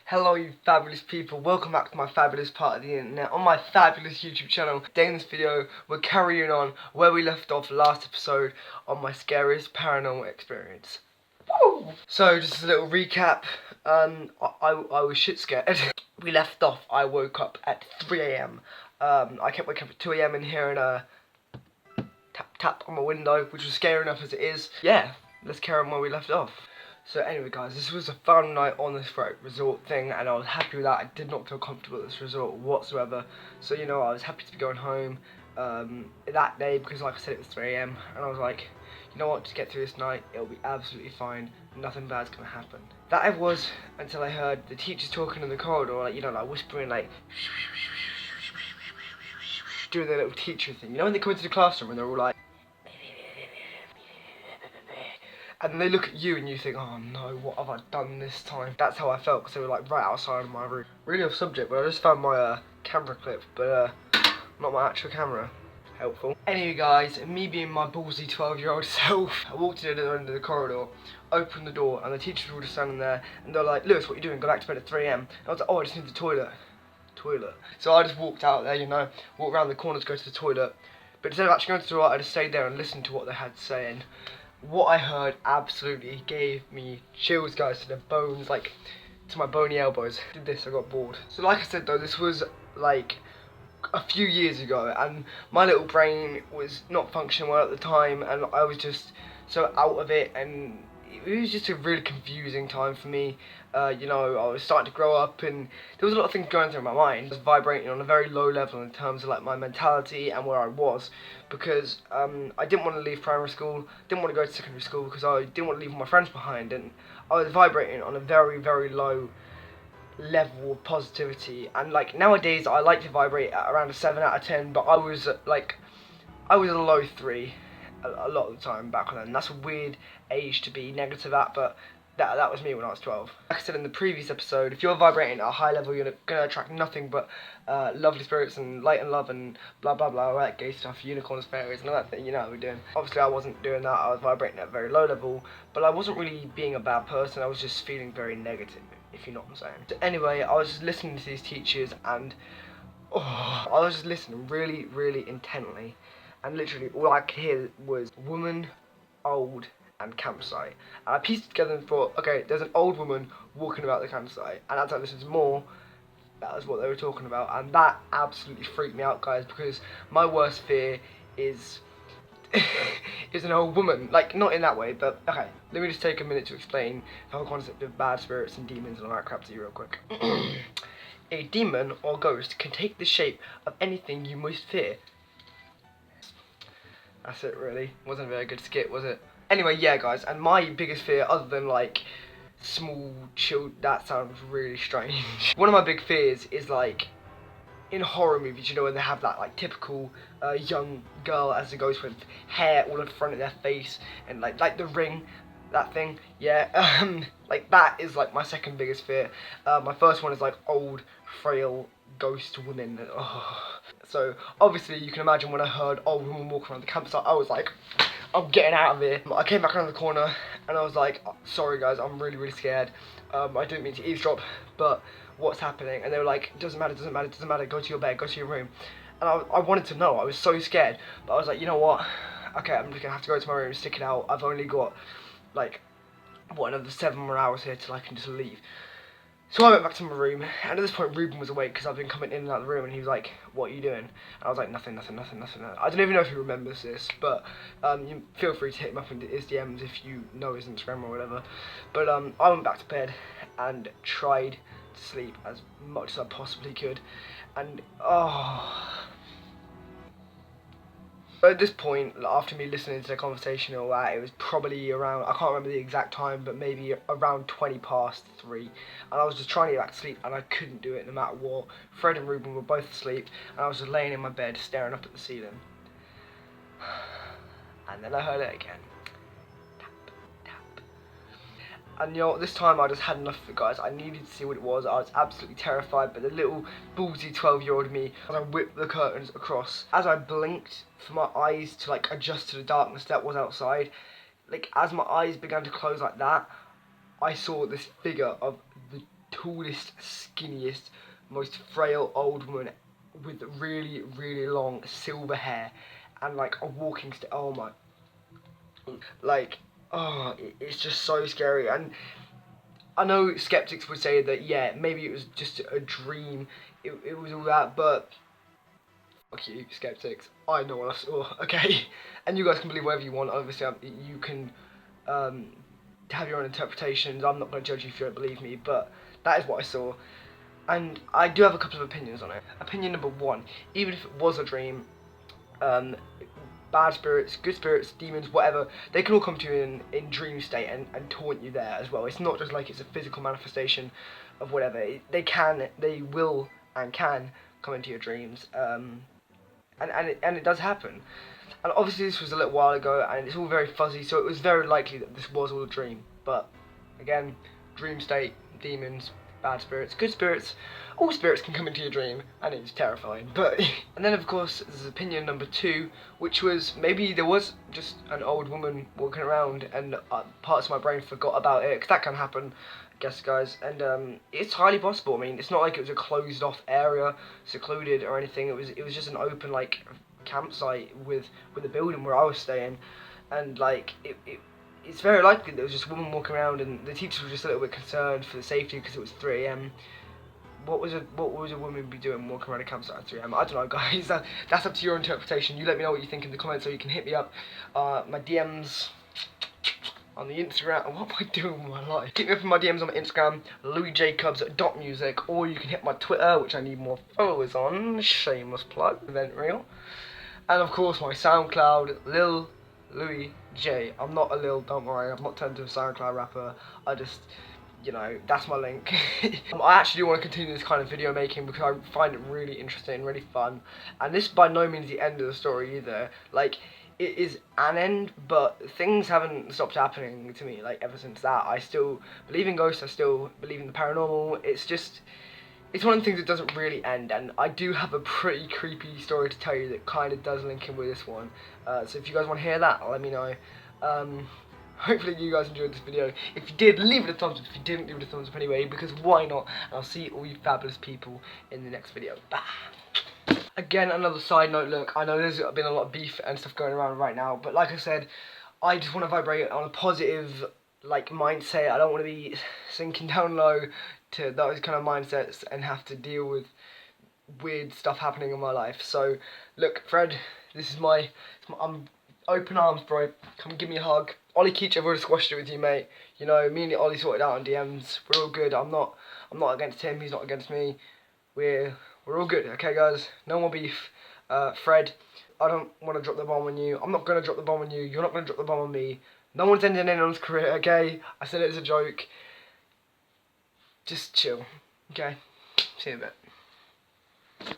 Hello you fabulous people, welcome back to my fabulous part of the internet on my fabulous YouTube channel. Today in this video we're carrying on where we left off last episode on my scariest paranormal experience. Woo! So just a little recap, I was shit scared. We left off, I woke up at 3 AM. I kept waking up at 2 AM and hearing a tap tap on my window, which was scary enough as it is. Yeah, let's carry on where we left off. So anyway guys, this was a fun night on this resort thing and I was happy with that. I did not feel comfortable at this resort whatsoever. So I was happy to be going home that day because like I said it was 3 AM and I was like, you know what, just get through this night, it'll be absolutely fine, nothing bad's gonna happen. That it was until I heard the teachers talking in the corridor, like whispering, like doing their little teacher thing. When they come into the classroom and they're all like, and then they look at you and you think, oh no, what have I done this time? That's how I felt because they were like right outside of my room. Really off subject, but I just found my camera clip, but not my actual camera. Helpful. Anyway guys, me being my ballsy 12-year-old self, I walked in at the end of the corridor, opened the door, and the teachers were all just standing there, and they're like, Lewis, what are you doing? Go back to bed at 3 AM. And I was like, oh, I just need the toilet. So I just walked out there, walked around the corner to go to the toilet. But instead of actually going to the toilet, I just stayed there and listened to what they had to say. And what I heard absolutely gave me chills, guys, to the bones, like to my bony elbows. I did this, I got bored. So like I said though, this was like a few years ago and my little brain was not functioning well at the time and I was just so out of it and it was just a really confusing time for me. I was starting to grow up and there was a lot of things going through my mind. I was vibrating on a very low level in terms of like my mentality and where I was because I didn't want to leave primary school, didn't want to go to secondary school because I didn't want to leave my friends behind, and I was vibrating on a very, very low level of positivity. And like nowadays I like to vibrate at around a 7 out of 10, but I was a low 3 a lot of the time back then. That's a weird age to be negative at, but that was me when I was 12. Like I said in the previous episode, if you're vibrating at a high level, you're gonna attract nothing but lovely spirits and light and love and blah blah blah, all that gay stuff, unicorns, fairies and all that thing, you know what we're doing. Obviously I wasn't doing that, I was vibrating at a very low level, but I wasn't really being a bad person, I was just feeling very negative, if you know what I'm saying. So anyway, I was just listening to these teachers and I was just listening really, really intently. And literally all I could hear was woman, old, and campsite. And I pieced it together and thought, okay, there's an old woman walking about the campsite. And as I listened to more, that was what they were talking about. And that absolutely freaked me out, guys, because my worst fear is an old woman. Like, not in that way, but okay. Let me just take a minute to explain the whole concept of bad spirits and demons and all that crap to you real quick. A demon or ghost can take the shape of anything you most fear. That's it, really. Wasn't a very good skit, was it? Anyway, yeah, guys, and my biggest fear, other than like small, chilled, that sounds really strange. One of my big fears is like in horror movies, when they have that like typical young girl as a ghost with hair all in front of their face and like The Ring, that thing. Yeah, like that is like my second biggest fear. My first one is like old, frail ghost women. So obviously you can imagine when I heard old woman walking around the campsite, I was like, I'm getting out of here. I came back around the corner and I was like, sorry guys, I'm really, really scared. I didn't mean to eavesdrop, but what's happening? And they were like, doesn't matter, go to your bed, go to your room. And I wanted to know, I was so scared, but I was like, you know what? Okay, I'm just gonna have to go to my room and stick it out. I've only got like, another 7 more hours here till I can just leave. So I went back to my room, and at this point Ruben was awake because I've been coming in and out of the room, and he was like, what are you doing? And I was like, nothing. I don't even know if he remembers this, but you feel free to hit him up into his DMs if you know his Instagram or whatever. But I went back to bed and tried to sleep as much as I possibly could, and at this point, after me listening to the conversation and all that, it was probably around, I can't remember the exact time, but maybe around 20 past 3. And I was just trying to get back to sleep and I couldn't do it no matter what. Fred and Ruben were both asleep and I was just laying in my bed staring up at the ceiling. And then I heard it again. Tap, tap. And this time I just had enough of it, guys. I needed to see what it was. I was absolutely terrified, but the little ballsy 12-year-old me, as I whipped the curtains across, as I blinked for my eyes to like adjust to the darkness that was outside, like as my eyes began to close like that, I saw this figure of the tallest, skinniest, most frail old woman with really, really long silver hair and like a walking stick. Oh my, like, oh, it's just so scary. And I know skeptics would say that, yeah, maybe it was just a dream, it was all that, but fuck you, skeptics. I know what I saw, okay? And you guys can believe whatever you want. Obviously, you can um, have your own interpretations. I'm not going to judge you if you don't believe me, but that is what I saw. And I do have a couple of opinions on it. Opinion number one, even if it was a dream, um, bad spirits, good spirits, demons, whatever, they can all come to you in dream state and taunt you there as well. It's not just like it's a physical manifestation of whatever. They will and can come into your dreams. And it does happen. And obviously this was a little while ago, and it's all very fuzzy, so it was very likely that this was all a dream. But again, dream state, demons, bad spirits, good spirits, all spirits can come into your dream, and it's terrifying. But and then of course there's opinion number two, which was maybe there was just an old woman walking around, and parts of my brain forgot about it, because that can happen, I guess, guys. And it's highly possible. I mean, it's not like it was a closed off area, secluded or anything. It was just an open like campsite with a building where I was staying, and like it's very likely there was just a woman walking around, and the teachers were just a little bit concerned for the safety because it was 3 a.m. What was a woman be doing walking around a campsite at 3 a.m? I don't know, guys. That's up to your interpretation. You let me know what you think in the comments, or you can hit me up. My DMs on the Instagram. What am I doing with my life? Hit me up in my DMs on my Instagram, louisjacobs.music, or you can hit my Twitter, which I need more followers on. Shameless plug. Event real. And of course my SoundCloud, Lil Louie J. I'm not a Lil, don't worry. I've not turned into a SoundCloud rapper. I just, you know, that's my link. I actually do want to continue this kind of video making because I find it really interesting, really fun. And this is by no means the end of the story either. Like, it is an end, but things haven't stopped happening to me, like, ever since that. I still believe in ghosts, I still believe in the paranormal. It's one of the things that doesn't really end, and I do have a pretty creepy story to tell you that kind of does link in with this one. So if you guys want to hear that, let me know. Hopefully you guys enjoyed this video. If you did, leave it a thumbs up. If you didn't, leave it a thumbs up anyway, because why not? And I'll see all you fabulous people in the next video. Bye. Again, another side note, look, I know there's been a lot of beef and stuff going around right now, but like I said, I just want to vibrate on a positive, like, mindset. I don't want to be sinking down low to those kind of mindsets and have to deal with weird stuff happening in my life. So, look, Fred, this is I'm open arms, bro. Come give me a hug. Ollie Keach, I've already squashed it with you, mate. You know, me and Ollie sorted out on DMs. We're all good. I'm not against him. He's not against me. We're all good, okay, guys? No more beef. Fred, I don't want to drop the bomb on you. I'm not going to drop the bomb on you. You're not going to drop the bomb on me. No one's ending anyone's career, okay? I said it as a joke. Just chill, okay? See you in a bit.